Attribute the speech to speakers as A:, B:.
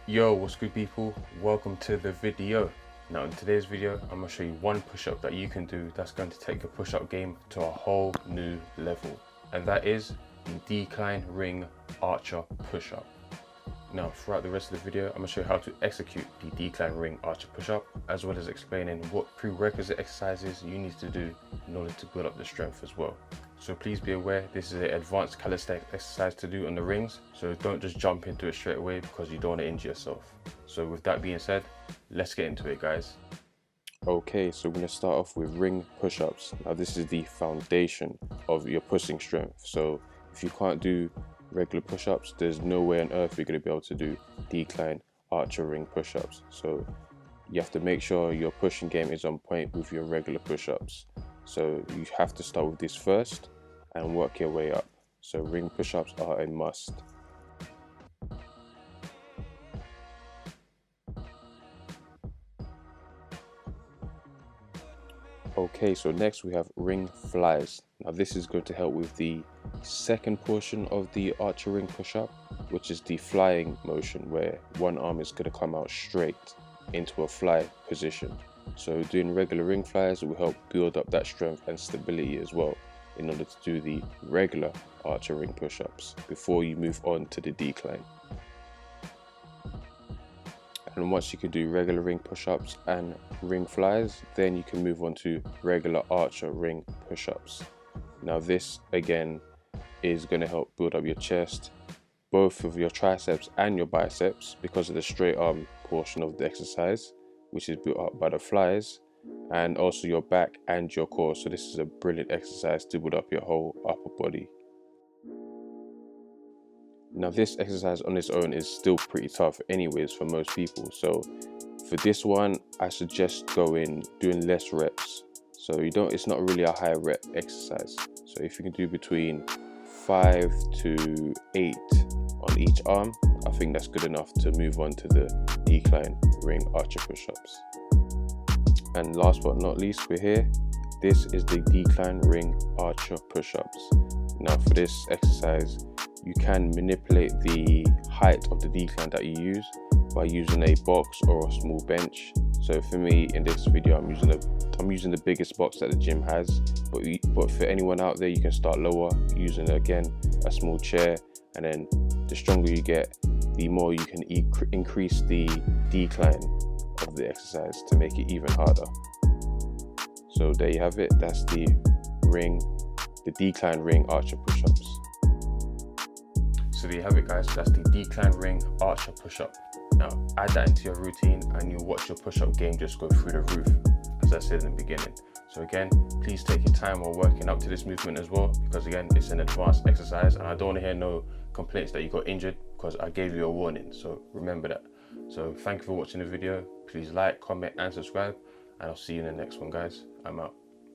A: Yo, what's good people? Welcome to the video. Now in today's video, I'm going to show you one push-up that you can do that's going to take your push-up game to a whole new level. And that is the decline ring archer push-up. Now throughout the rest of the video, I'm going to show you how to execute the decline ring archer push-up, as well as explaining what prerequisite exercises you need to do in order to build up the strength as well. So please be aware, this is an advanced calisthenics exercise to do on the rings, so don't just jump into it straight away because you don't want to injure yourself. So with that being said, let's get into it, guys. Okay, so we're going to start off with ring push-ups. Now this is the foundation of your pushing strength. So if you can't do regular push-ups, there's no way on earth you're going to be able to do decline archer ring push-ups. So you have to make sure your pushing game is on point with your regular push-ups. So you have to start with this first and work your way up. So ring push-ups are a must. Okay, so next we have ring flies. Now this is going to help with the second portion of the archer ring push-up, which is the flying motion, where one arm is going to come out straight into a fly position. So doing regular ring flies will help build up that strength and stability as well, in order to do the regular archer ring push-ups before you move on to the decline. And once you can do regular ring push-ups and ring flies, then you can move on to regular archer ring push-ups. Now this again is going to help build up your chest, both of your triceps and your biceps, because of the straight arm portion of the exercise, which is built up by the flies, and also your back and your core. So this is a brilliant exercise to build up your whole upper body. Now this exercise on its own is still pretty tough anyways for most people, so for this one I suggest doing less reps. So it's not really a high rep exercise. So if you can do between 5 to 8 on each arm, I think that's good enough to move on to the decline ring archer push-ups. And last but not least, we're here. This is the decline ring archer push-ups. Now for this exercise, you can manipulate the height of the decline that you use by using a box or a small bench. So for me in this video, I'm using the biggest box that the gym has, but for anyone out there, you can start lower using again a small chair, and then the stronger you get, the more you can increase the decline of the exercise to make it even harder. So there you have it. That's the decline ring archer push-ups. So there you have it, guys. That's the decline ring archer push-up. Now add that into your routine and you'll watch your push-up game just go through the roof, as I said in the beginning. So again, please take your time while working up to this movement as well, because again, it's an advanced exercise and I don't want to hear no complaints that you got injured, because I gave you a warning. So remember that. So thank you for watching the video. Please like, comment and subscribe, and I'll see you in the next one, guys. I'm out.